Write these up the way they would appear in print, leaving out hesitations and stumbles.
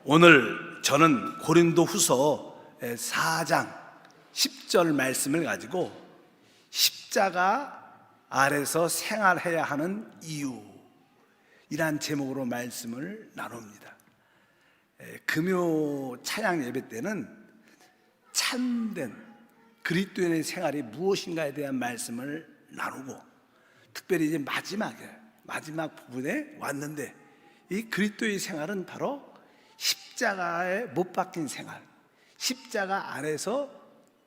오늘 저는 고린도후서 4장 10절 말씀을 가지고 십자가 아래서 생활해야 하는 이유, 이란 제목으로 말씀을 나눕니다. 금요 찬양 예배 때는 참된 그리스도인의 생활이 무엇인가에 대한 말씀을 나누고, 특별히 이제 마지막 부분에 왔는데, 이 그리스도의 생활은 바로 십자가에 못 박힌 생활, 십자가 안에서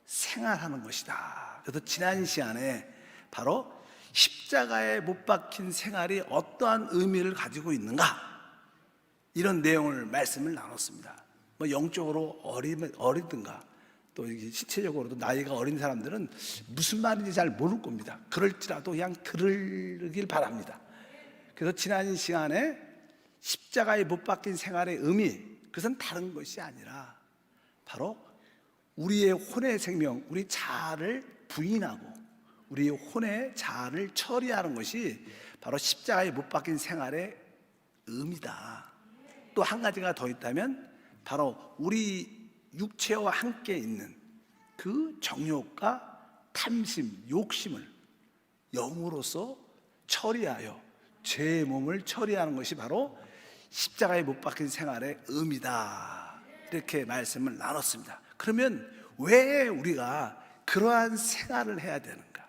생활하는 것이다. 그래서 지난 시간에 바로 십자가에 못 박힌 생활이 어떠한 의미를 가지고 있는가, 이런 내용을 말씀을 나눴습니다. 영적으로 어리든가 또 신체적으로도 나이가 어린 사람들은 무슨 말인지 잘 모를 겁니다. 그럴지라도 그냥 들으길 바랍니다. 그래서 지난 시간에 십자가에 못 박힌 생활의 의미, 그것은 다른 것이 아니라 바로 우리의 혼의 생명, 우리 자아를 부인하고 우리의 혼의 자아를 처리하는 것이 바로 십자가에 못 박힌 생활의 의미다. 또 한 가지가 더 있다면 바로 우리 육체와 함께 있는 그 정욕과 탐심, 욕심을 영으로서 처리하여 죄의 몸을 처리하는 것이 바로 십자가에 못 박힌 생활의 의미다, 이렇게 말씀을 나눴습니다. 그러면 왜 우리가 그러한 생활을 해야 되는가?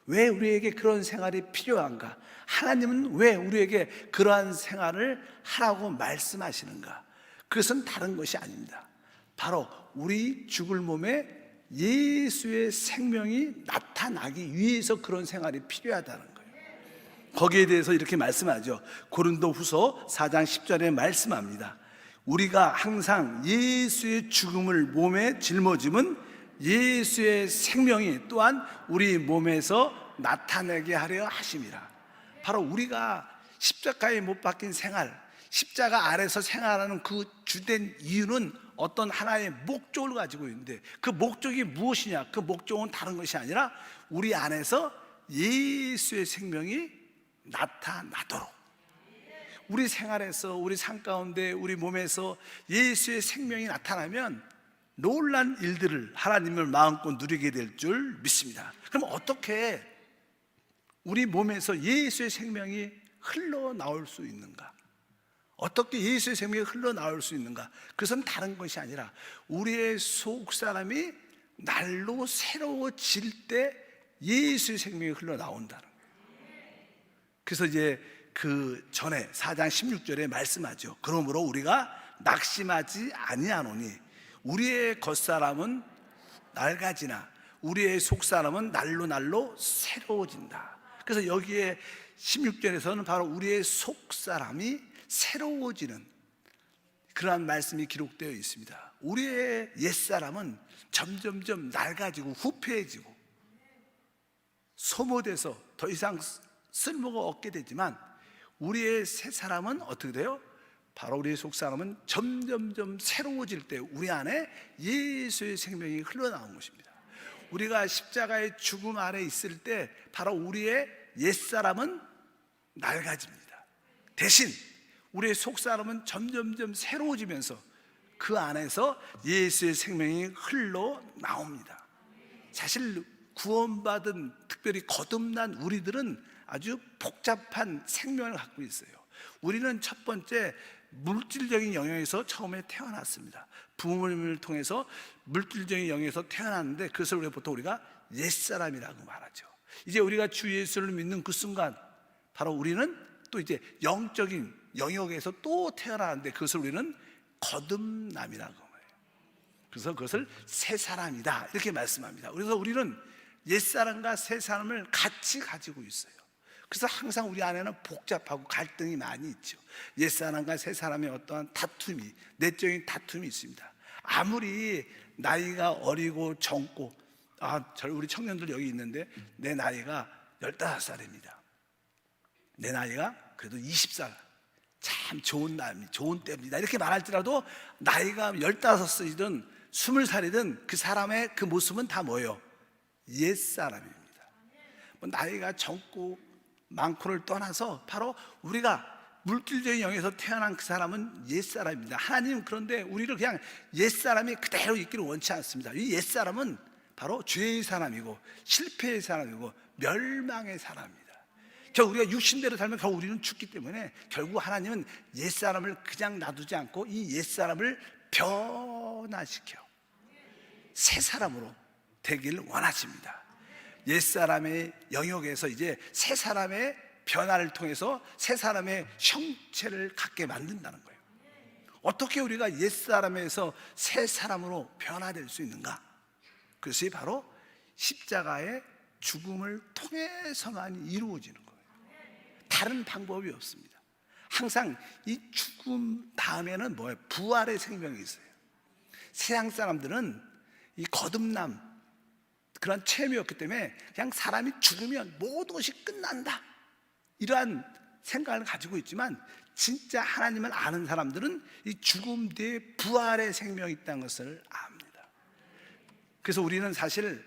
왜 우리에게 그런 생활이 필요한가? 하나님은 왜 우리에게 그러한 생활을 하라고 말씀하시는가? 그것은 다른 것이 아닙니다. 바로 우리 죽을 몸에 예수의 생명이 나타나기 위해서 그런 생활이 필요하다는 거예요. 거기에 대해서 이렇게 말씀하죠. 고린도후서 4장 10절에 말씀합니다. 우리가 항상 예수의 죽음을 몸에 짊어짐은 예수의 생명이 또한 우리 몸에서 나타내게 하려 하심이라. 바로 우리가 십자가에 못 박힌 생활, 십자가 아래서 생활하는 그 주된 이유는 어떤 하나의 목적을 가지고 있는데, 그 목적이 무엇이냐? 그 목적은 다른 것이 아니라 우리 안에서 예수의 생명이 나타나도록, 우리 생활에서, 우리 삶 가운데, 우리 몸에서 예수의 생명이 나타나면 놀란 일들을 하나님을 마음껏 누리게 될 줄 믿습니다. 그럼 어떻게 우리 몸에서 예수의 생명이 흘러나올 수 있는가? 어떻게 예수의 생명이 흘러나올 수 있는가? 그것은 다른 것이 아니라 우리의 속사람이 날로 새로워질 때 예수의 생명이 흘러나온다는 거예요. 그래서 이제 그 전에 4장 16절에 말씀하죠. 그러므로 우리가 낙심하지 아니하노니 우리의 겉사람은 낡아지나 우리의 속사람은 날로 새로워진다. 그래서 여기에 16절에서는 바로 우리의 속사람이 새로워지는 그러한 말씀이 기록되어 있습니다. 우리의 옛사람은 점점점 낡아지고 후패해지고 소모돼서 더 이상 쓸모가 없게 되지만, 우리의 새 사람은 어떻게 돼요? 바로 우리의 속사람은 점점점 새로워질 때 우리 안에 예수의 생명이 흘러나온 것입니다. 우리가 십자가의 죽음 아래 있을 때 바로 우리의 옛사람은 낡아집니다. 대신 우리의 속사람은 점점점 새로워지면서 그 안에서 예수의 생명이 흘러나옵니다. 사실 구원받은, 특별히 거듭난 우리들은 아주 복잡한 생명을 갖고 있어요. 우리는 첫 번째 물질적인 영역에서 처음에 태어났습니다. 부모님을 통해서 물질적인 영역에서 태어났는데, 그것을 우리가 옛사람이라고 말하죠. 이제 우리가 주 예수를 믿는 그 순간 바로 우리는 또 이제 영적인 영역에서 또 태어나는데, 그것을 우리는 거듭남이라고 해요. 그래서 그것을 새 사람이다, 이렇게 말씀합니다. 그래서 우리는 옛사람과 새 사람을 같이 가지고 있어요. 그래서 항상 우리 안에는 복잡하고 갈등이 많이 있죠. 옛사람과 새 사람의 어떠한 다툼이, 내적인 다툼이 있습니다. 아무리 나이가 어리고 젊고, 우리 청년들 여기 있는데 내 나이가 15살입니다. 내 나이가 그래도 20살, 참 좋은 때입니다, 이렇게 말할지라도 나이가 15살이든 20살이든 그 사람의 그 모습은 다 뭐예요? 옛사람입니다. 나이가 젊고 많고를 떠나서 바로 우리가 물질적인 영에서 태어난 그 사람은 옛사람입니다. 하나님은 그런데 우리를 그냥 옛사람이 그대로 있기를 원치 않습니다. 이 옛사람은 바로 죄의 사람이고 실패의 사람이고 멸망의 사람입니다. 결국 우리가 육신대로 살면 결국 우리는 죽기 때문에 결국 하나님은 옛사람을 그냥 놔두지 않고 이 옛사람을 변화시켜 새 사람으로 되길 원하십니다. 옛사람의 영역에서 이제 새 사람의 변화를 통해서 새 사람의 형체를 갖게 만든다는 거예요. 어떻게 우리가 옛사람에서 새 사람으로 변화될 수 있는가? 그것이 바로 십자가의 죽음을 통해서만 이루어지는 거예요. 다른 방법이 없습니다. 항상 이 죽음 다음에는 뭐예요? 부활의 생명이 있어요. 세상 사람들은 이 거듭남 그런 체험이었기 때문에 그냥 사람이 죽으면 모든 것이 끝난다 이러한 생각을 가지고 있지만 진짜 하나님을 아는 사람들은 이 죽음 뒤에 부활의 생명이 있다는 것을 압니다. 그래서 우리는 사실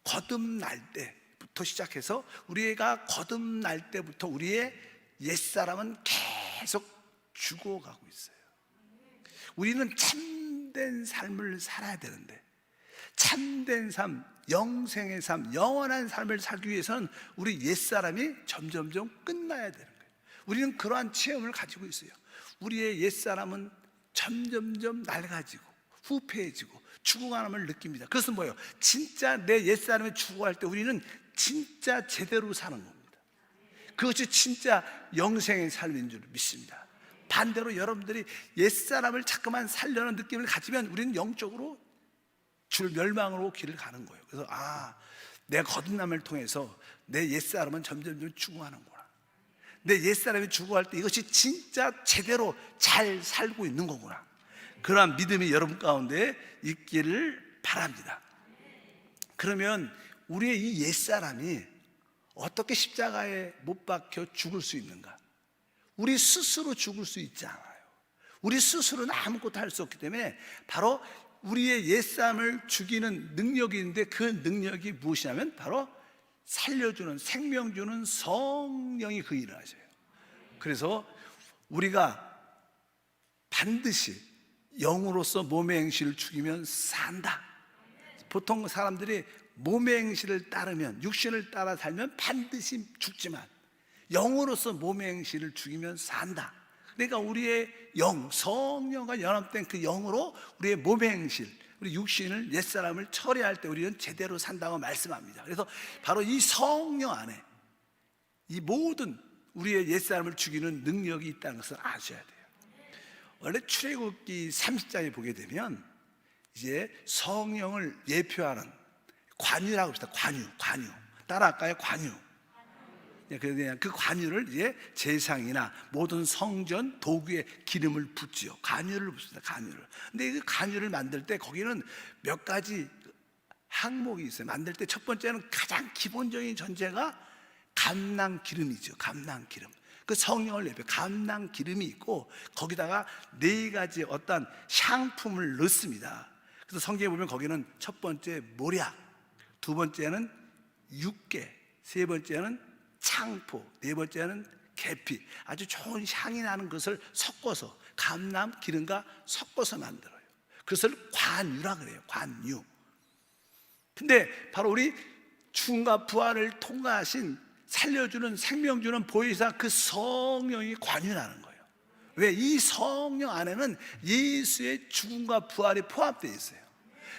거듭날 때부터 시작해서 우리가 거듭날 때부터 우리의 옛사람은 계속 죽어가고 있어요. 우리는 참된 삶을 살아야 되는데 참된 삶, 영생의 삶, 영원한 삶을 살기 위해서는 우리 옛사람이 점점점 끝나야 되는 거예요. 우리는 그러한 체험을 가지고 있어요. 우리의 옛사람은 점점점 낡아지고 후패해지고 죽어감을 느낍니다. 그것은 뭐예요? 진짜 내 옛사람이 죽어갈 때 우리는 진짜 제대로 사는 겁니다. 그것이 진짜 영생의 삶인 줄 믿습니다. 반대로 여러분들이 옛사람을 자꾸만 살려는 느낌을 가지면 우리는 영적으로 줄 멸망으로 길을 가는 거예요. 그래서 내 거듭남을 통해서 내 옛사람은 점점 죽어가는구나. 내 옛사람이 죽어갈 때 이것이 진짜 제대로 잘 살고 있는 거구나. 그러한 믿음이 여러분 가운데 있기를 바랍니다. 그러면 우리의 이 옛사람이 어떻게 십자가에 못 박혀 죽을 수 있는가? 우리 스스로 죽을 수 있지 않아요. 우리 스스로는 아무것도 할 수 없기 때문에 바로 우리의 옛사람을 죽이는 능력이 있는데 그 능력이 무엇이냐면 바로 살려주는 생명 주는 성령이 그 일을 하셔요. 그래서 우리가 반드시 영으로서 몸의 행실을 죽이면 산다. 보통 사람들이 몸의 행실을 따르면 육신을 따라 살면 반드시 죽지만 영으로서 몸의 행실을 죽이면 산다. 그러니까 우리의 영, 성령과 연합된 그 영으로 우리의 몸의 행실, 우리 육신을 옛사람을 처리할 때 우리는 제대로 산다고 말씀합니다. 그래서 바로 이 성령 안에 이 모든 우리의 옛사람을 죽이는 능력이 있다는 것을 아셔야 돼요. 원래 출애굽기 30장에 보게 되면 이제 성령을 예표하는 관유라고 합시다. 관유. 따라할까요? 관유. 그 관유를 이제 제상이나 모든 성전 도구에 기름을 붓지요. 관유를 붓습니다. 관유를. 근데 그 관유를 만들 때 거기는 몇 가지 항목이 있어요. 만들 때 첫 번째는 가장 기본적인 전제가 감낭 기름이죠. 감낭 기름. 그 성령을 내려 감낭 기름이 있고 거기다가 네 가지 어떤 향품을 넣습니다. 그래서 성경에 보면 거기는 첫 번째 모략, 두 번째는 육개, 세 번째는 창포, 네 번째는 계피, 아주 좋은 향이 나는 것을 섞어서 감람 기름과 섞어서 만들어요. 그것을 관유라 그래요. 관유. 근데 바로 우리 죽음과 부활을 통과하신 살려주는 생명 주는 보혜사 그 성령이 관유라는 거예요. 왜? 이 성령 안에는 예수의 죽음과 부활이 포함되어 있어요.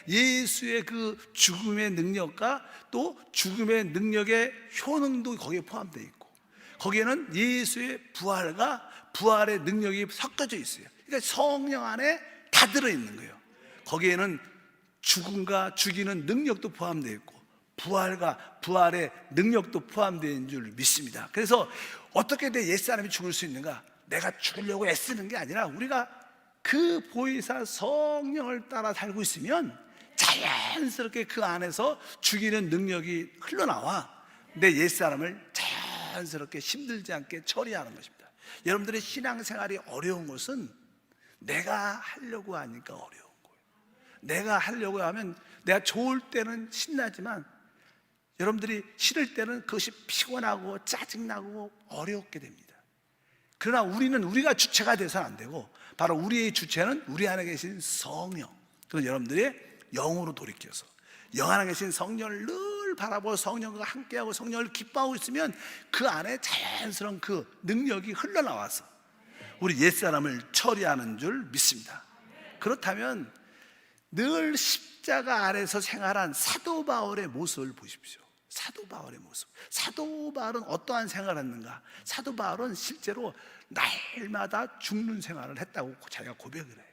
예수의 그 죽음의 능력과 또 죽음의 능력의 효능도 거기에 포함되어 있고 거기에는 예수의 부활과 부활의 능력이 섞여져 있어요. 그러니까 성령 안에 다 들어있는 거예요. 거기에는 죽음과 죽이는 능력도 포함되어 있고 부활과 부활의 능력도 포함되어 있는 줄 믿습니다. 그래서 어떻게 내 옛사람이 죽을 수 있는가? 내가 죽으려고 애쓰는 게 아니라 우리가 그 보혜사 성령을 따라 살고 있으면 자연스럽게 그 안에서 죽이는 능력이 흘러나와 내 옛사람을 자연스럽게 힘들지 않게 처리하는 것입니다. 여러분들의 신앙생활이 어려운 것은 내가 하려고 하니까 어려운 거예요. 내가 하려고 하면 내가 좋을 때는 신나지만 여러분들이 싫을 때는 그것이 피곤하고 짜증나고 어렵게 됩니다. 그러나 우리는 우리가 주체가 돼서는 안 되고, 바로 우리의 주체는 우리 안에 계신 성령. 그래서 여러분들이 영으로 돌이켜서 영 안에 계신 성령을 늘 바라보고 성령과 함께하고 성령을 기뻐하고 있으면 그 안에 자연스러운 그 능력이 흘러나와서 우리 옛사람을 처리하는 줄 믿습니다. 그렇다면 늘 십자가 아래서 생활한 사도 바울의 모습을 보십시오. 사도 바울의 모습. 사도 바울은 어떠한 생활을 했는가? 사도 바울은 실제로 날마다 죽는 생활을 했다고 자기가 고백을 해요.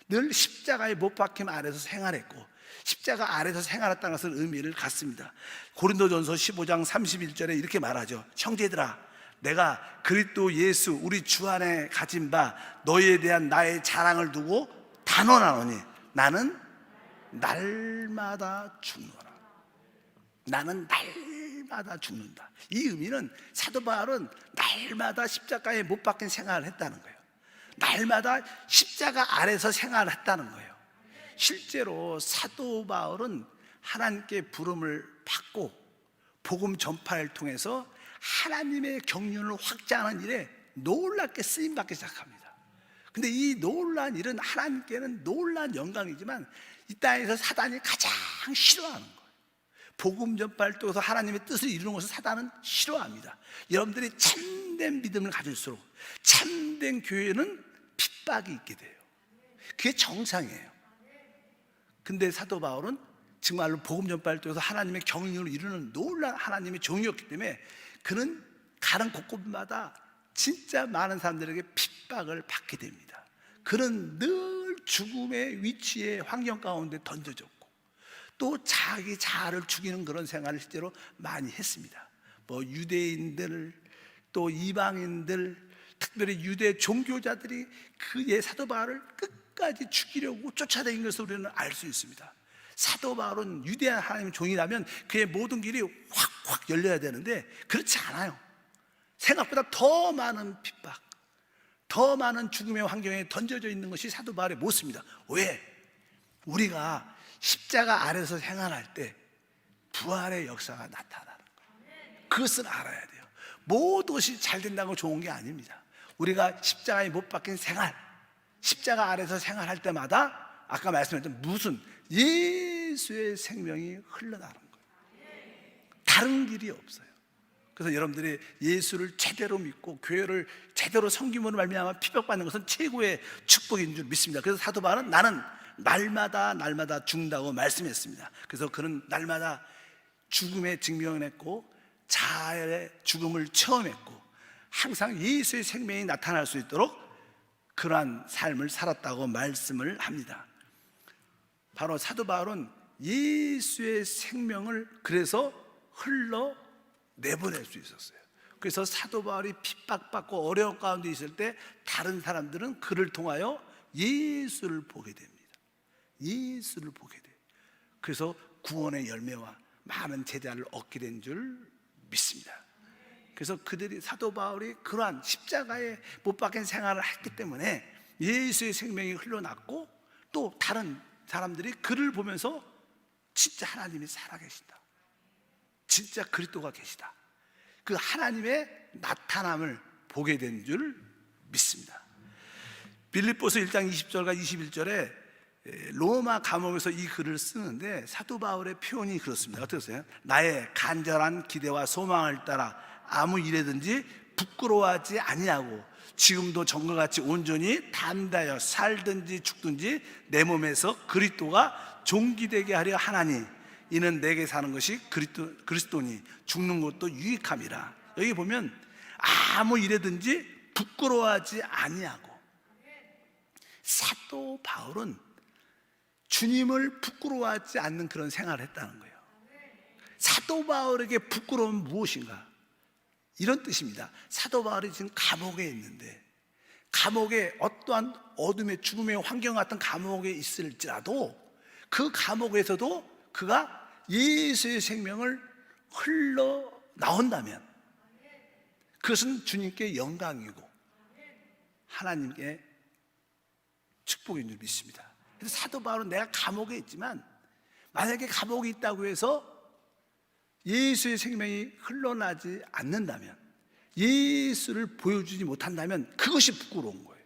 늘 십자가에 못 박힘 아래서 생활했고, 십자가 아래서 생활했다는 것은 의미를 갖습니다. 고린도전서 15장 31절에 이렇게 말하죠. 형제들아, 내가 그리스도 예수 우리 주 안에 가진 바 너희에 대한 나의 자랑을 두고 단언하노니 나는 날마다 죽노라. 나는 날마다 죽는다. 이 의미는 사도 바울은 날마다 십자가에 못 박힌 생활을 했다는 거예요. 날마다 십자가 아래서 생활을 했다는 거예요. 실제로 사도 바울은 하나님께 부름을 받고 복음 전파를 통해서 하나님의 경륜을 확장하는 일에 놀랍게 쓰임받기 시작합니다. 근데 이 놀란 일은 하나님께는 놀란 영광이지만 이 땅에서 사단이 가장 싫어하는 거예요. 복음 전파를 통해서 하나님의 뜻을 이루는 것을 사단은 싫어합니다. 여러분들이 참된 믿음을 가질수록 참된 교회는 핍박이 있게 돼요. 그게 정상이에요. 근데 사도 바울은 정말로 복음 전파를 통해서 하나님의 경륜을 이루는 놀라운 하나님의 종이었기 때문에 그는 가는 곳곳마다 진짜 많은 사람들에게 핍박을 받게 됩니다. 그는 늘 죽음의 위치에 환경 가운데 던져졌고 또 자기 자아를 죽이는 그런 생활을 실제로 많이 했습니다. 뭐 유대인들 또 이방인들 특별히 유대 종교자들이 그의 사도 바울을 끝까지 죽이려고 쫓아다닌 것을 우리는 알 수 있습니다. 사도 바울은 유대한 하나님의 종이라면 그의 모든 길이 확확 열려야 되는데 그렇지 않아요. 생각보다 더 많은 핍박, 더 많은 죽음의 환경에 던져져 있는 것이 사도 바울의 모습입니다. 왜? 우리가 십자가 아래서 생활할 때 부활의 역사가 나타나는 거예요. 그것을 알아야 돼요. 모든 것이 잘 된다고 좋은 게 아닙니다. 우리가 십자가에 못 박힌 생활, 십자가 아래서 생활할 때마다 아까 말씀드렸던 무슨 예수의 생명이 흘러나오는 거예요. 다른 길이 없어요. 그래서 여러분들이 예수를 제대로 믿고 교회를 제대로 섬김으로 말미암아 핍박받는 것은 최고의 축복인 줄 믿습니다. 그래서 사도 바울은 나는 날마다 죽는다고 말씀했습니다. 그래서 그는 날마다 죽음에 직면했고 자아의 죽음을 체험했고 항상 예수의 생명이 나타날 수 있도록 그러한 삶을 살았다고 말씀을 합니다. 바로 사도 바울은 예수의 생명을 그래서 흘러내보낼 수 있었어요. 그래서 사도 바울이 핍박받고 어려운 가운데 있을 때 다른 사람들은 그를 통하여 예수를 보게 됩니다. 예수를 보게 돼요. 그래서 구원의 열매와 많은 제자를 얻게 된 줄 믿습니다. 그래서 그들이 사도 바울이 그러한 십자가에 못 박힌 생활을 했기 때문에 예수의 생명이 흘러났고 또 다른 사람들이 그를 보면서 진짜 하나님이 살아계신다, 진짜 그리스도가 계시다, 그 하나님의 나타남을 보게 된 줄 믿습니다. 빌립보서 1장 20절과 21절에 로마 감옥에서 이 글을 쓰는데 사도 바울의 표현이 그렇습니다. 어떠세요? 나의 간절한 기대와 소망을 따라 아무 일에든지 부끄러워하지 아니하고 지금도 전과 같이 온전히 담대하여 살든지 죽든지 내 몸에서 그리스도가 존귀되게 하려 하나니 이는 내게 사는 것이 그리스도니 죽는 것도 유익함이라. 여기 보면 아무 일에든지 부끄러워하지 아니하고, 사도 바울은 주님을 부끄러워하지 않는 그런 생활을 했다는 거예요. 사도 바울에게 부끄러움은 무엇인가? 이런 뜻입니다. 사도 바울이 지금 감옥에 있는데, 감옥에 어떠한 어둠의 죽음의 환경 같은 감옥에 있을지라도 그 감옥에서도 그가 예수의 생명을 흘러 나온다면 그것은 주님께 영광이고 하나님께 축복인 줄 믿습니다. 그래서 사도 바울은 내가 감옥에 있지만 만약에 감옥에 있다고 해서 예수의 생명이 흘러나지 않는다면, 예수를 보여주지 못한다면 그것이 부끄러운 거예요.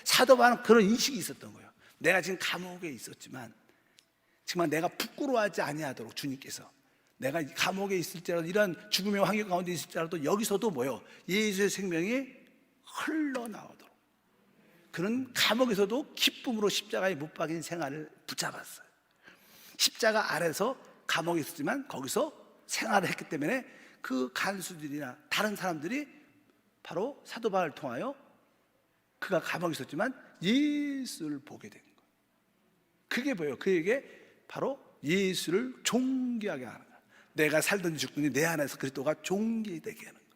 사도 바울은 그런 인식이 있었던 거예요. 내가 지금 감옥에 있었지만 정말 내가 부끄러워하지 아니하도록 주님께서 내가 감옥에 있을지라도 이런 죽음의 환경 가운데 있을지라도 여기서도 뭐요? 예수의 생명이 흘러나오도록 그는 감옥에서도 기쁨으로 십자가에 못 박인 생활을 붙잡았어요. 십자가 아래서 감옥에 있었지만 거기서 생활을 했기 때문에 그 간수들이나 다른 사람들이 바로 사도 바울을 통하여 그가 감옥에 있었지만 예수를 보게 된 거예요. 그게 뭐예요? 그에게 바로 예수를 존귀하게 하는 거예요. 내가 살든지 죽든지 내 안에서 그리스도가 존귀되게 하는 거예요.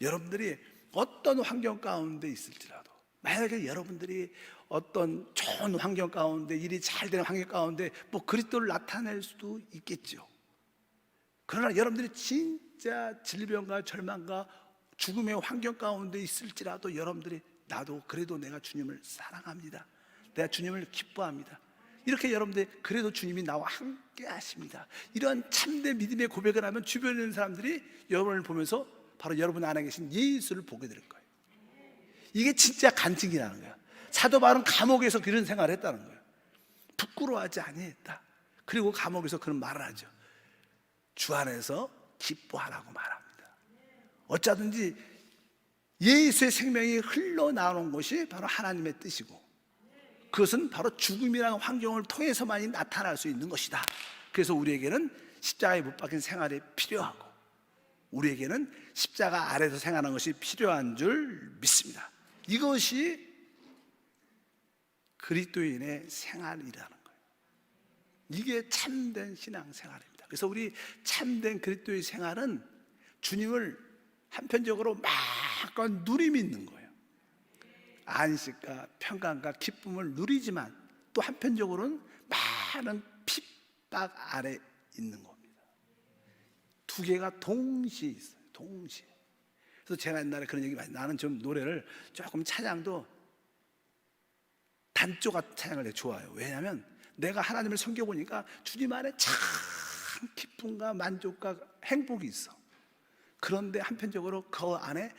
여러분들이 어떤 환경 가운데 있을지라도 만약에 여러분들이 어떤 좋은 환경 가운데 일이 잘 되는 환경 가운데 뭐 그리스도를 나타낼 수도 있겠죠. 그러나 여러분들이 진짜 질병과 절망과 죽음의 환경 가운데 있을지라도 여러분들이 나도 그래도 내가 주님을 사랑합니다, 내가 주님을 기뻐합니다, 이렇게 여러분들 그래도 주님이 나와 함께 하십니다, 이런 참된 믿음의 고백을 하면 주변에 있는 사람들이 여러분을 보면서 바로 여러분 안에 계신 예수를 보게 될 거예요. 이게 진짜 간증이라는 거야. 사도 바울은 감옥에서 그런 생활을 했다는 거예요. 부끄러워하지 아니했다. 그리고 감옥에서 그런 말을 하죠. 주 안에서 기뻐하라고 말합니다. 어쩌든지 예수의 생명이 흘러나오는 것이 바로 하나님의 뜻이고 그것은 바로 죽음이라는 환경을 통해서만이 나타날 수 있는 것이다. 그래서 우리에게는 십자가에 못 박힌 생활이 필요하고 우리에게는 십자가 아래서 생활하는 것이 필요한 줄 믿습니다. 이것이 그리스도인의 생활이라는 거예요. 이게 참된 신앙생활입니다. 그래서 우리 참된 그리스도의 생활은 주님을 한편적으로 마음껏 누림이 있는 거예요. 안식과 평강과 기쁨을 누리지만 또 한편적으로는 많은 핍박 아래 있는 겁니다. 두 개가 동시에 있어요. 동시에. 그래서 제가 옛날에 그런 얘기 많이, 나는 좀 노래를 조금 찬양도 단조 같은 찬양을 되게 좋아해요. 왜냐하면 내가 하나님을 섬겨보니까 주님 안에 참 기쁨과 만족과 행복이 있어. 그런데 한편적으로 그 안에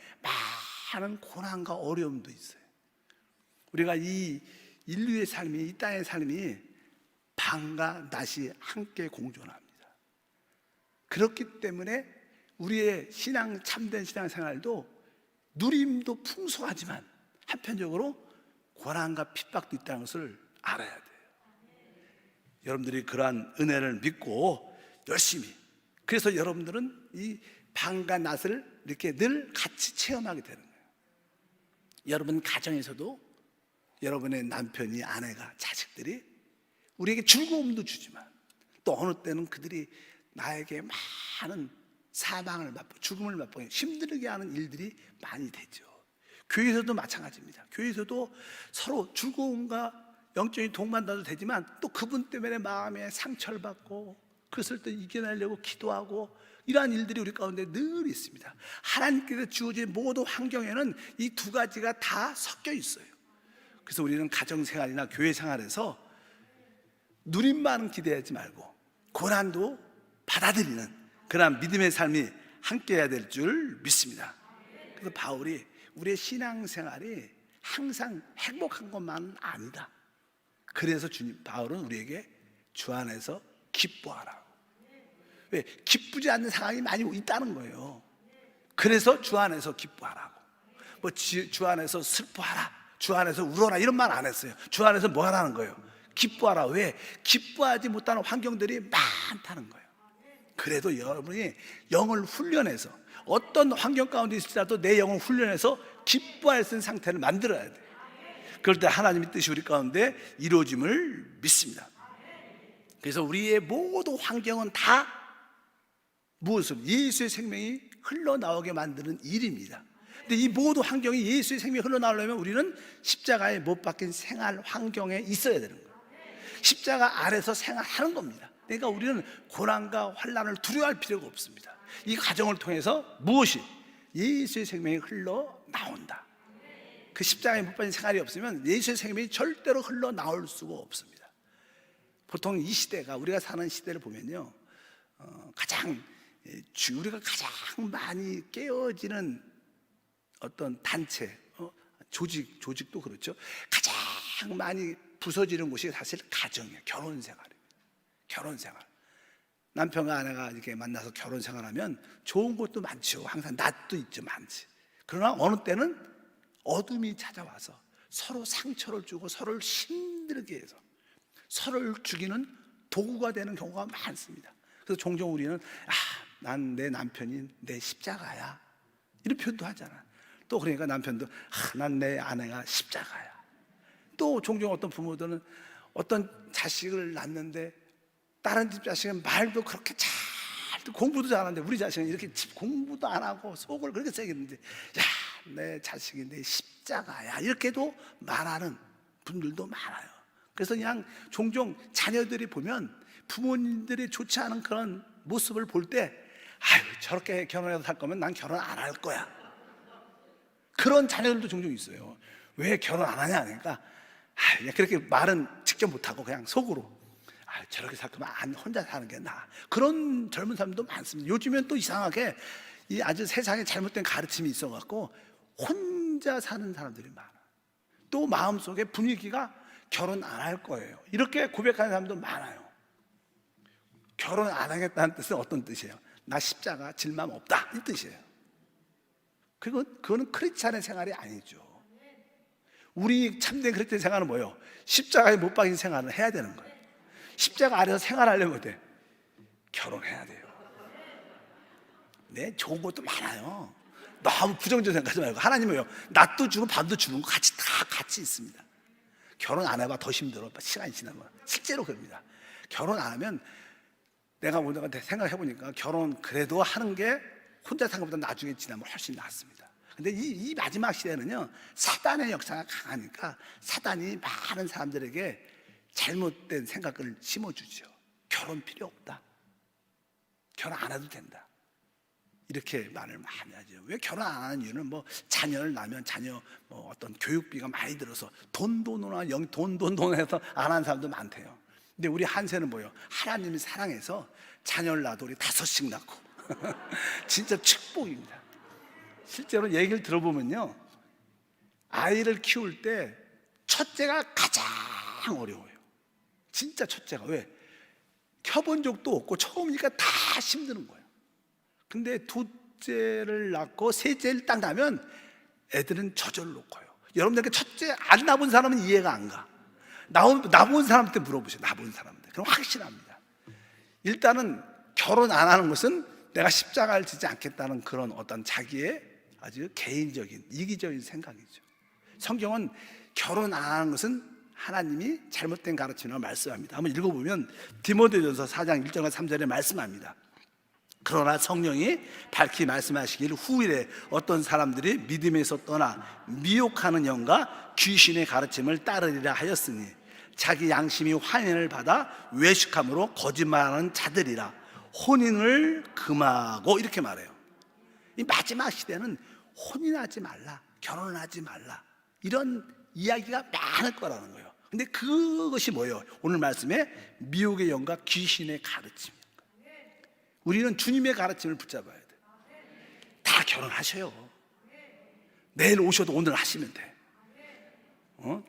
많은 고난과 어려움도 있어요. 우리가 이 인류의 삶이, 이 땅의 삶이 밤과 낮이 함께 공존합니다. 그렇기 때문에 우리의 참된 신앙생활도 누림도 풍성하지만 한편적으로 고난과 핍박도 있다는 것을 알아야 돼요. 여러분들이 그러한 은혜를 믿고 열심히, 그래서 여러분들은 이 밤과 낮을 이렇게 늘 같이 체험하게 되는 거예요. 여러분 가정에서도 여러분의 남편이, 아내가, 자식들이 우리에게 즐거움도 주지만 또 어느 때는 그들이 나에게 많은 사망을 맛보고 죽음을 맛보고 힘들게 하는 일들이 많이 되죠. 교회에서도 마찬가지입니다. 교회에서도 서로 즐거움과 영적인 동반자도 되지만 또 그분 때문에 마음에 상처를 받고 그것을 또 이겨내려고 기도하고 이러한 일들이 우리 가운데 늘 있습니다. 하나님께서 주어진 모든 환경에는 이 두 가지가 다 섞여 있어요. 그래서 우리는 가정생활이나 교회생활에서 누림만은 기대하지 말고 고난도 받아들이는 그런 믿음의 삶이 함께해야 될 줄 믿습니다. 그래서 바울이 우리의 신앙생활이 항상 행복한 것만은 아니다. 그래서 바울은 우리에게 주 안에서 기뻐하라고. 왜? 기쁘지 않는 상황이 많이 있다는 거예요. 그래서 주 안에서 기뻐하라고. 뭐 주 안에서 슬퍼하라, 주 안에서 울어라 이런 말 안 했어요. 주 안에서 뭐 하라는 거예요? 기뻐하라. 왜? 기뻐하지 못하는 환경들이 많다는 거예요. 그래도 여러분이 영을 훈련해서 어떤 환경 가운데 있을지라도 내 영을 훈련해서 기뻐할 수 있는 상태를 만들어야 돼요. 그럴 때 하나님의 뜻이 우리 가운데 이루어짐을 믿습니다. 그래서 우리의 모든 환경은 다 무엇을? 예수의 생명이 흘러나오게 만드는 일입니다. 근데 이 모든 환경이 예수의 생명이 흘러나오려면 우리는 십자가에 못 박힌 생활 환경에 있어야 되는 거예요. 십자가 아래서 생활하는 겁니다. 그러니까 우리는 고난과 환난을 두려워할 필요가 없습니다. 이 과정을 통해서 무엇이? 예수의 생명이 흘러나온다. 그 십자가에 못 박힌 생활이 없으면 예수의 생명이 절대로 흘러나올 수가 없습니다. 보통 이 시대가, 우리가 사는 시대를 보면요, 우리가 가장 많이 깨어지는 어떤 단체, 조직도 그렇죠. 가장 많이 부서지는 곳이 사실 가정이에요. 결혼 생활이에요. 결혼 생활. 남편과 아내가 이렇게 만나서 결혼 생활하면 좋은 것도 많죠. 항상 낯도 있죠, 많지. 그러나 어느 때는 어둠이 찾아와서 서로 상처를 주고 서로를 힘들게 해서 서로를 죽이는 도구가 되는 경우가 많습니다. 그래서 종종 우리는 난 내 남편이 내 십자가야, 이런 표현도 하잖아. 또 그러니까 남편도 난 내 아내가 십자가야. 또 종종 어떤 부모들은 어떤 자식을 낳는데 다른 집 자식은 말도 그렇게 잘 공부도 잘하는데 우리 자식은 이렇게 집 공부도 안 하고 속을 그렇게 세게 했는데 내 자식이 내 십자가야, 이렇게도 말하는 분들도 많아요. 그래서 그냥 종종 자녀들이 보면 부모님들이 좋지 않은 그런 모습을 볼 때 저렇게 결혼해서 살 거면 난 결혼 안 할 거야, 그런 자녀들도 종종 있어요. 왜 결혼 안 하냐 하니까 그렇게 말은 직접 못하고 그냥 속으로 저렇게 살 거면 혼자 사는 게 나아, 그런 젊은 사람도 많습니다. 요즘엔 또 이상하게 이 아주 세상에 잘못된 가르침이 있어갖고 혼자 사는 사람들이 많아. 또 마음속에 분위기가 결혼 안 할 거예요, 이렇게 고백하는 사람도 많아요. 결혼 안 하겠다는 뜻은 어떤 뜻이에요? 나 십자가 질 마음 없다, 이 뜻이에요. 그거는 크리스찬의 생활이 아니죠. 우리 참된 크리스찬 생활은 뭐예요? 십자가에 못 박힌 생활을 해야 되는 거예요. 십자가 아래서 생활하려면 어때? 결혼해야 돼요. 네, 좋은 것도 많아요. 너무 부정적으로 생각하지 말고 하나님은 왜요? 낮도 주고 밤도 주는 거 같이 있습니다. 결혼 안 해봐 더 힘들어, 시간이 지나면. 실제로 그럽니다. 결혼 안 하면 내가 생각해 보니까 결혼 그래도 하는 게 혼자 사는 것보다 나중에 지나면 훨씬 낫습니다. 근데 이 마지막 시대는요, 사단의 역사가 강하니까 사단이 많은 사람들에게 잘못된 생각을 심어주죠. 결혼 필요 없다, 결혼 안 해도 된다, 이렇게 말을 많이 하죠. 왜 결혼 안 하는 이유는 자녀를 낳으면 자녀 어떤 교육비가 많이 들어서 돈 해서 안 하는 사람도 많대요. 근데 우리 한세는 뭐예요? 하나님이 사랑해서 자녀를 낳아도 우리 5씩 낳고 진짜 축복입니다. 실제로 얘기를 들어보면요, 아이를 키울 때 첫째가 가장 어려워요. 진짜 첫째가. 왜? 켜본 적도 없고 처음이니까 다 힘드는 거예요. 근데 둘째를 낳고 셋째를 딱 낳으면 애들은 저절로 커요. 여러분들 첫째 안 낳은 사람은 이해가 안 가. 나본 사람한테 물어보세요. 나본 사람한테. 그럼 확실합니다. 일단은 결혼 안 하는 것은 내가 십자가를 지지 않겠다는 그런 어떤 자기의 아주 개인적인 이기적인 생각이죠. 성경은 결혼 안 하는 것은 하나님이 잘못된 가르침이라고 말씀합니다. 한번 읽어보면 디모데전서 4장 1절과 3절에 말씀합니다. 그러나 성령이 밝히 말씀하시기를 후일에 어떤 사람들이 믿음에서 떠나 미혹하는 영과 귀신의 가르침을 따르리라 하였으니 자기 양심이 환인을 받아 외식함으로 거짓말하는 자들이라 혼인을 금하고, 이렇게 말해요. 이 마지막 시대는 혼인하지 말라, 결혼하지 말라, 이런 이야기가 많을 거라는 거예요. 근데 그것이 뭐예요? 오늘 말씀에 미혹의 영과 귀신의 가르침. 우리는 주님의 가르침을 붙잡아야 돼. 다 결혼하셔요. 내일 오셔도 오늘 하시면 돼.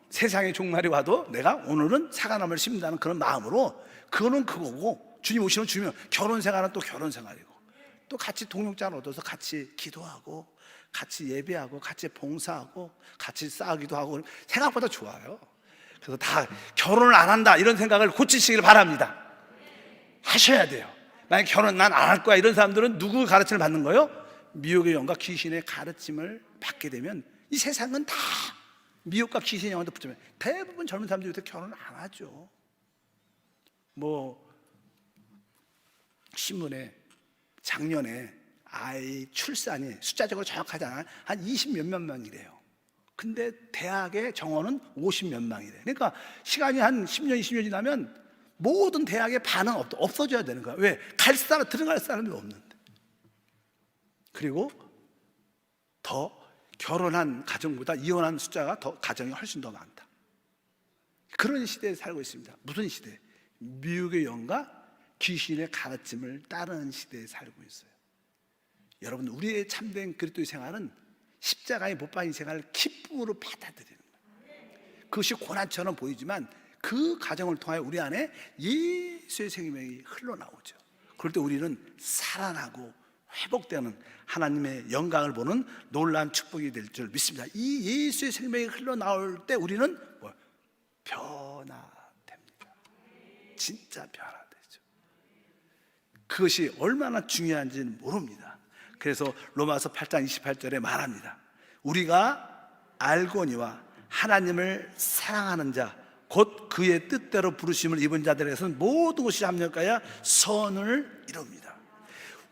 세상의 종말이 와도 내가 오늘은 사과나무를 심는다는 그런 마음으로, 그거는 그거고, 주님 오시면 결혼 생활은 또 결혼 생활이고, 또 같이 동역자를 얻어서 같이 기도하고 같이 예배하고 같이 봉사하고 같이 싸우기도 하고, 생각보다 좋아요. 그래서 다 결혼을 안 한다 이런 생각을 고치시길 바랍니다. 하셔야 돼요. 만약 결혼 난 안 할 거야 이런 사람들은 누구 가르침을 받는 거예요? 미혹의 영과 귀신의 가르침을 받게 되면 이 세상은 다 미혹과 귀신의 영한테 붙으면 대부분 젊은 사람들이 요새 결혼을 안 하죠. 신문에 작년에 아이 출산이 숫자적으로 정확하지 않아요. 한 20몇만 명이래요. 근데 대학의 정원은 50몇 명이래. 그러니까 시간이 한 10년, 20년이 지나면 모든 대학의 반은 없어져야 되는 거야. 왜? 들어갈 사람이 없는데. 그리고 더 결혼한 가정보다 이혼한 숫자가 가정이 훨씬 더 많다. 그런 시대에 살고 있습니다. 무슨 시대? 미혹의 영과 귀신의 가르침을 따르는 시대에 살고 있어요. 여러분, 우리의 참된 그리스도의 생활은 십자가의 못 박힌 생활을 기쁨으로 받아들이는 거예요. 그것이 고난처럼 보이지만 그 과정을 통하여 우리 안에 예수의 생명이 흘러나오죠. 그럴 때 우리는 살아나고 회복되는 하나님의 영광을 보는 놀라운 축복이 될 줄 믿습니다. 이 예수의 생명이 흘러나올 때 우리는 변화됩니다. 진짜 변화되죠. 그것이 얼마나 중요한지는 모릅니다. 그래서 로마서 8장 28절에 말합니다. 우리가 알거니와 하나님을 사랑하는 자 곧 그의 뜻대로 부르심을 입은 자들에게서는 모든 것이 합력하여 선을 이룹니다.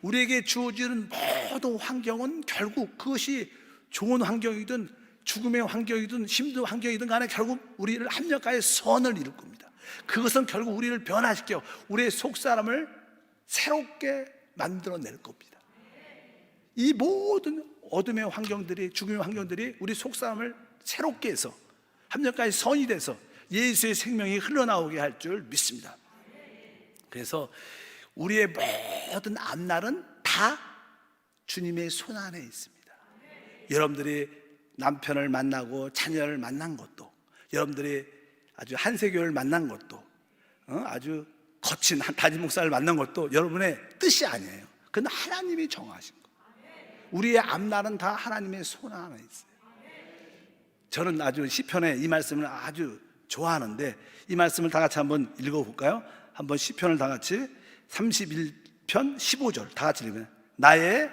우리에게 주어지는 모든 환경은 결국 그것이 좋은 환경이든 죽음의 환경이든 힘든 환경이든 간에 결국 우리를 합력하여 선을 이룰 겁니다. 그것은 결국 우리를 변화시켜 우리의 속사람을 새롭게 만들어낼 겁니다. 이 모든 어둠의 환경들이, 죽음의 환경들이 우리 속사람을 새롭게 해서 합력하여 선이 돼서 예수의 생명이 흘러나오게 할 줄 믿습니다. 그래서 우리의 모든 앞날은 다 주님의 손 안에 있습니다. 여러분들이 남편을 만나고 자녀를 만난 것도, 여러분들이 아주 한세교를 만난 것도, 아주 거친 담임 목사를 만난 것도 여러분의 뜻이 아니에요. 그건 하나님이 정하신 거예요. 우리의 앞날은 다 하나님의 손 안에 있어요. 저는 아주 시편의 이 말씀을 아주 좋아하는데 이 말씀을 다 같이 한번 읽어볼까요? 한번 시편을 다 같이 31편 15절 다 같이 읽으면 나의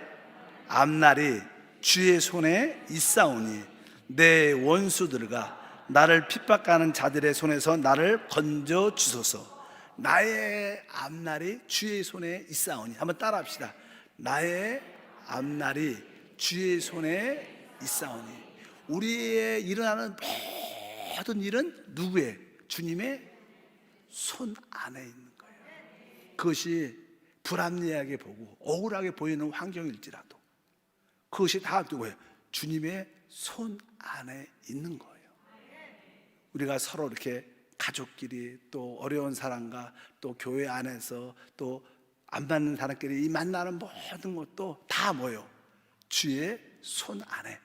앞날이 주의 손에 있사오니 내 원수들과 나를 핍박하는 자들의 손에서 나를 건져 주소서. 나의 앞날이 주의 손에 있사오니. 한번 따라 합시다. 나의 앞날이 주의 손에 있사오니. 우리의 일어나는 모든 일은 누구의? 주님의 손 안에 있는 거예요. 그것이 불합리하게 보고 억울하게 보이는 환경일지라도 그것이 다 누구예요? 주님의 손 안에 있는 거예요. 우리가 서로 이렇게 가족끼리 또 어려운 사람과 또 교회 안에서 또 안 맞는 사람끼리 이 만나는 모든 것도 다 뭐예요? 주의 손 안에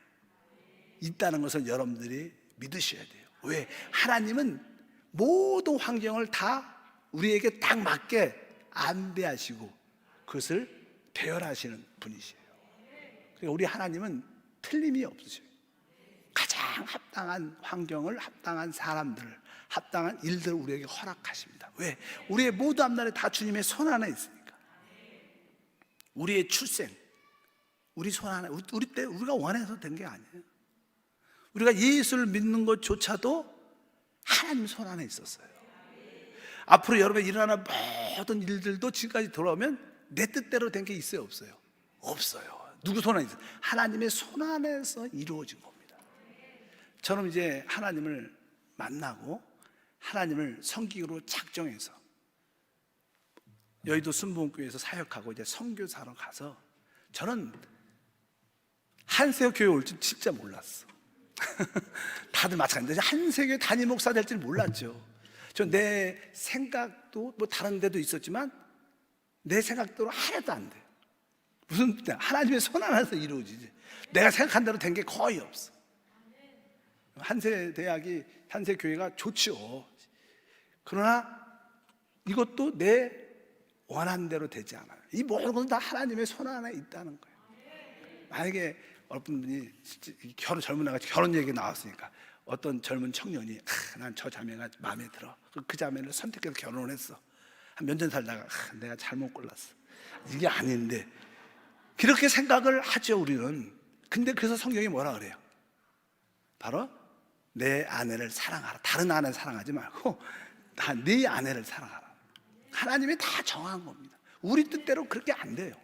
있다는 것을 여러분들이 믿으셔야 돼요. 왜? 하나님은 모든 환경을 다 우리에게 딱 맞게 안배하시고 그것을 배열하시는 분이세요. 그러니까 우리 하나님은 틀림이 없으셔요. 가장 합당한 환경을, 합당한 사람들을, 합당한 일들을 우리에게 허락하십니다. 왜? 우리의 모든 앞날이 다 주님의 손 안에 있으니까. 우리의 출생, 우리 손 안에, 우리 때 우리가 원해서 된 게 아니에요. 우리가 예수를 믿는 것조차도 하나님 손 안에 있었어요. 앞으로 여러분의 일어나는 모든 일들도 지금까지 돌아오면 내 뜻대로 된 게 있어요, 없어요? 없어요. 누구 손 안에 있어요? 하나님의 손 안에서 이루어진 겁니다. 저는 이제 하나님을 만나고 하나님을 섬기기로 작정해서 여의도 순복음교회에서 사역하고 이제 선교사로 가서 저는 한세교회 올 줄 진짜 몰랐어. 다들 마찬가지인데 한세교회 담임 목사 될 줄 몰랐죠. 저 내 생각도 뭐 다른 데도 있었지만 내 생각대로 하나도 안 돼. 무슨 하나님의 손 안에서 이루어지지. 내가 생각한 대로 된 게 거의 없어. 한세대학이 한세교회가 좋죠. 그러나 이것도 내 원한 대로 되지 않아요. 이 모든 것은 다 하나님의 손 안에 있다는 거예요. 만약에 어떤 분이 젊은 애가 결혼 얘기 나왔으니까 어떤 젊은 청년이 난 저 자매가 마음에 들어. 그 자매를 선택해서 결혼을 했어. 한 몇 년 살다가 내가 잘못 골랐어. 이게 아닌데 그렇게 생각을 하죠, 우리는. 근데 그래서 성경이 뭐라 그래요? 바로 내 아내를 사랑하라. 다른 아내 사랑하지 말고 네 아내를 사랑하라. 하나님이 다 정한 겁니다. 우리 뜻대로 그렇게 안 돼요.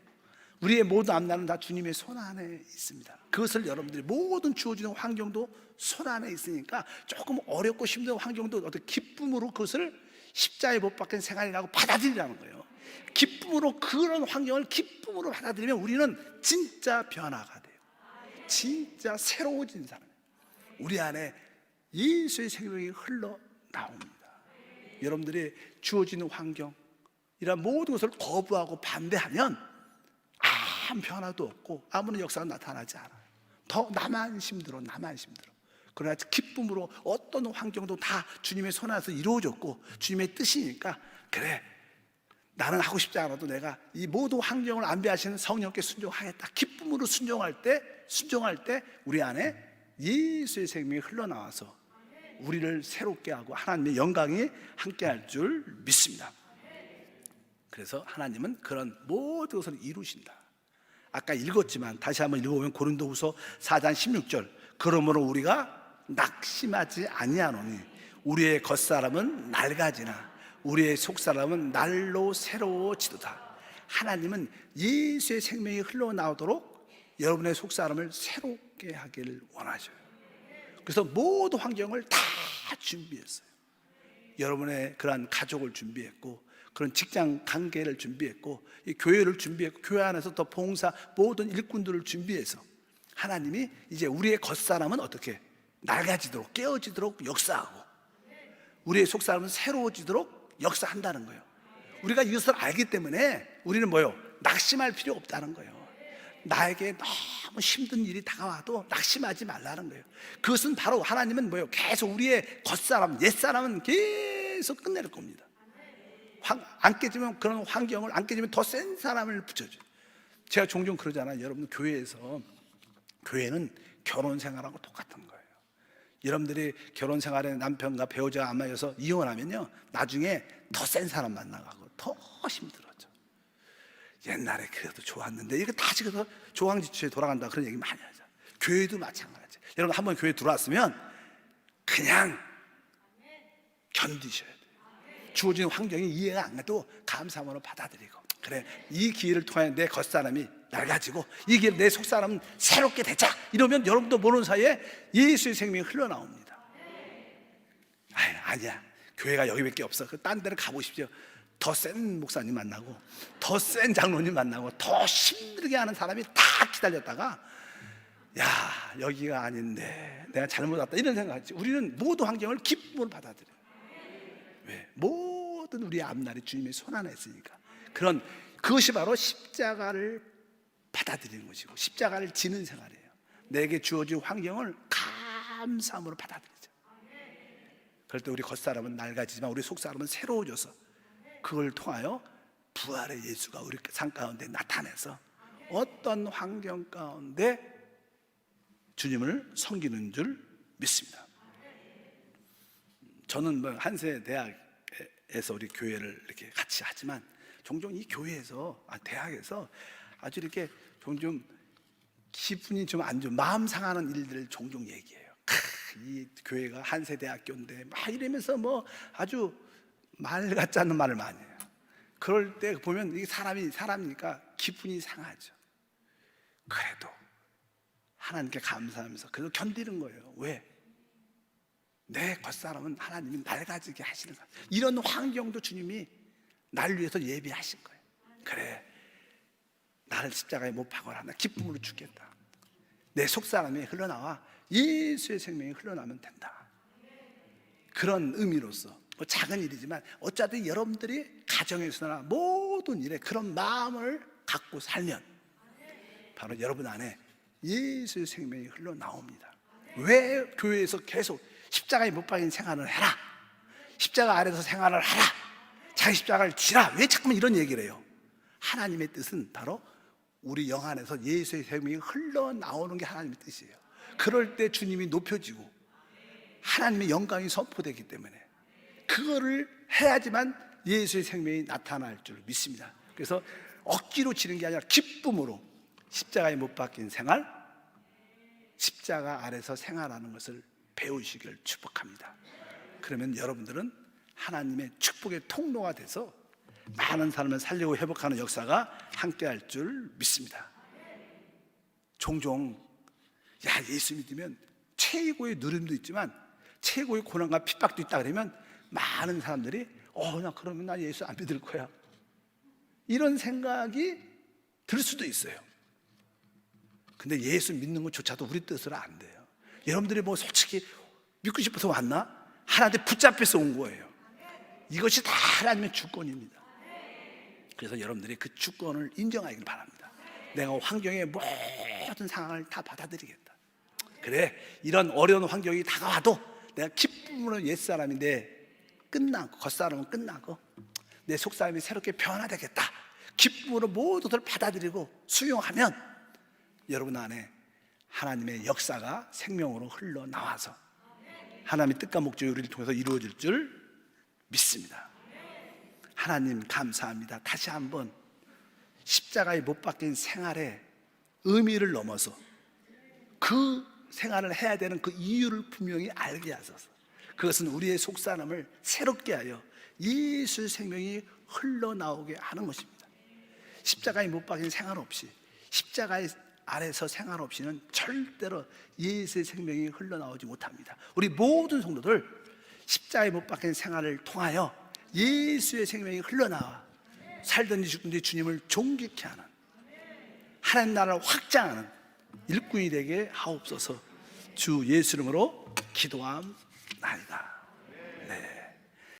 우리의 모든 앞날은 다 주님의 손 안에 있습니다. 그것을 여러분들이 모든 주어지는 환경도 손 안에 있으니까 조금 어렵고 힘든 환경도 어떤 기쁨으로 그것을 십자가에 못 박힌 생활이라고 받아들이라는 거예요. 기쁨으로 그런 환경을 기쁨으로 받아들이면 우리는 진짜 변화가 돼요. 진짜 새로워진 사람. 우리 안에 예수의 생명이 흘러나옵니다. 여러분들이 주어지는 환경 이런 모든 것을 거부하고 반대하면 아무 변화도 없고 아무런 역사가 나타나지 않아요. 더 나만 힘들어. 그러나 기쁨으로 어떤 환경도 다 주님의 손 안에서 이루어졌고 주님의 뜻이니까, 그래, 나는 하고 싶지 않아도 내가 이 모든 환경을 안배하시는 성령께 순종하겠다. 기쁨으로 순종할 때 우리 안에 예수의 생명이 흘러나와서 우리를 새롭게 하고 하나님의 영광이 함께할 줄 믿습니다. 그래서 하나님은 그런 모든 것을 이루신다. 아까 읽었지만 다시 한번 읽어보면 고린도후서 4장 16절, 그러므로 우리가 낙심하지 아니하노니 우리의 겉사람은 낡아지나 우리의 속사람은 날로 새로워지도다. 하나님은 예수의 생명이 흘러나오도록 여러분의 속사람을 새롭게 하기를 원하셔요. 그래서 모든 환경을 다 준비했어요. 여러분의 그러한 가족을 준비했고, 그런 직장 관계를 준비했고, 이 교회를 준비했고, 교회 안에서 더 봉사 모든 일꾼들을 준비해서 하나님이 이제 우리의 겉사람은 어떻게 낡아지도록, 깨어지도록 역사하고 우리의 속사람은 새로워지도록 역사한다는 거예요. 우리가 이것을 알기 때문에 우리는 뭐요? 낙심할 필요 없다는 거예요. 나에게 너무 힘든 일이 다가와도 낙심하지 말라는 거예요. 그것은 바로 하나님은 뭐예요? 계속 우리의 겉사람, 옛사람은 계속 끝낼 겁니다. 안 깨지면, 그런 환경을 안 깨지면 더 센 사람을 붙여줘요. 제가 종종 그러잖아요. 여러분, 교회는 결혼 생활하고 똑같은 거예요. 여러분들이 결혼 생활에 남편과 배우자가 안 맞아서 이혼하면요, 나중에 더 센 사람 만나가고 더 힘들어져. 옛날에 그래도 좋았는데 이거 다시 그래서 조항지추에 돌아간다, 그런 얘기 많이 하죠. 교회도 마찬가지. 여러분, 한번 교회 들어왔으면 그냥 견디셔야 돼요. 주어진 환경이 이해가 안 가도 감사함으로 받아들이고, 그래, 이 기회를 통해 내 겉사람이 낡아지고 이 기회를 내 속사람은 새롭게 되자, 이러면 여러분도 모르는 사이에 예수의 생명이 흘러나옵니다. 아니야, 교회가 여기밖에 없어. 딴 데를 가보십시오. 더 센 목사님 만나고 더 센 장로님 만나고 더 힘들게 하는 사람이 다 기다렸다가, 야, 여기가 아닌데 내가 잘못 왔다, 이런 생각하지. 우리는 모든 환경을 기쁨으로 받아들여요. 왜? 모든 우리의 앞날이 주님의 손 안에 있으니까. 그것이 바로 십자가를 받아들이는 것이고 십자가를 지는 생활이에요. 내게 주어진 환경을 감사함으로 받아들이죠. 그럴 때 우리 겉사람은 낡아지지만 우리 속사람은 새로워져서 그걸 통하여 부활의 예수가 우리 삶 가운데 나타내서 어떤 환경 가운데 주님을 섬기는 줄 믿습니다. 저는 한세대학에서 우리 교회를 이렇게 같이 하지만 종종 이 교회에서, 대학에서 아주 이렇게 종종 기분이 좀 안 좋은, 마음 상하는 일들을 종종 얘기해요. 이 교회가 한세대학교인데 막 이러면서 뭐 아주 말 같지 않는 말을 많이 해요. 그럴 때 보면 이 사람이니까 기분이 상하죠. 그래도 하나님께 감사하면서 그래도 견디는 거예요. 왜? 내 겉사람은 하나님이 낡아지게 하시는 거예요. 이런 환경도 주님이 날 위해서 예비하신 거예요. 그래, 나를 십자가에 못 박아라. 나 기쁨으로 죽겠다. 내 속사람이 흘러나와 예수의 생명이 흘러나면 된다. 그런 의미로서 뭐 작은 일이지만 어차피 여러분들이 가정에서나 모든 일에 그런 마음을 갖고 살면 바로 여러분 안에 예수의 생명이 흘러나옵니다. 왜 교회에서 계속 십자가에 못 박인 생활을 해라, 십자가 아래서 생활을 하라, 자기 십자가를 지라, 왜 자꾸만 이런 얘기를 해요? 하나님의 뜻은 바로 우리 영 안에서 예수의 생명이 흘러나오는 게 하나님의 뜻이에요. 그럴 때 주님이 높여지고 하나님의 영광이 선포되기 때문에 그거를 해야지만 예수의 생명이 나타날 줄 믿습니다. 그래서 억지로 지는 게 아니라 기쁨으로 십자가에 못 박힌 생활, 십자가 아래서 생활하는 것을 배우시기를 축복합니다. 그러면 여러분들은 하나님의 축복의 통로가 돼서 많은 사람을 살리고 회복하는 역사가 함께할 줄 믿습니다. 종종 예수 믿으면 최고의 누림도 있지만 최고의 고난과 핍박도 있다 그러면 많은 사람들이 나 그러면 나 예수 안 믿을 거야, 이런 생각이 들 수도 있어요. 근데 예수 믿는 것조차도 우리 뜻으로 안 돼요. 여러분들이 뭐 솔직히 믿고 싶어서 왔나? 하나님한테 붙잡혀서 온 거예요. 이것이 다 하나님의 주권입니다. 그래서 여러분들이 그 주권을 인정하길 바랍니다. 내가 환경의 모든 상황을 다 받아들이겠다. 그래, 이런 어려운 환경이 다가와도 내가 기쁨으로 옛사람인데 끝나고, 겉사람은 끝나고 내 속사람이 새롭게 변화되겠다, 기쁨으로 모든 것을 받아들이고 수용하면 여러분 안에 하나님의 역사가 생명으로 흘러나와서 하나님의 뜻과 목적이 우리를 통해서 이루어질 줄 믿습니다. 하나님 감사합니다. 다시 한번 십자가에 못 박힌 생활의 의미를 넘어서 그 생활을 해야 되는 그 이유를 분명히 알게 하소서. 그것은 우리의 속사람을 새롭게 하여 예수의 생명이 흘러나오게 하는 것입니다. 십자가에 못 박힌 생활 없이, 십자가 아래서 생활 없이는 절대로 예수의 생명이 흘러나오지 못합니다. 우리 모든 성도들 십자가에 못 박힌 생활을 통하여 예수의 생명이 흘러나와 살든지 죽든지 주님을 존귀케 하는, 하나님 나라를 확장하는 일꾼이 되게 하옵소서. 주 예수 이름으로 기도함나이다.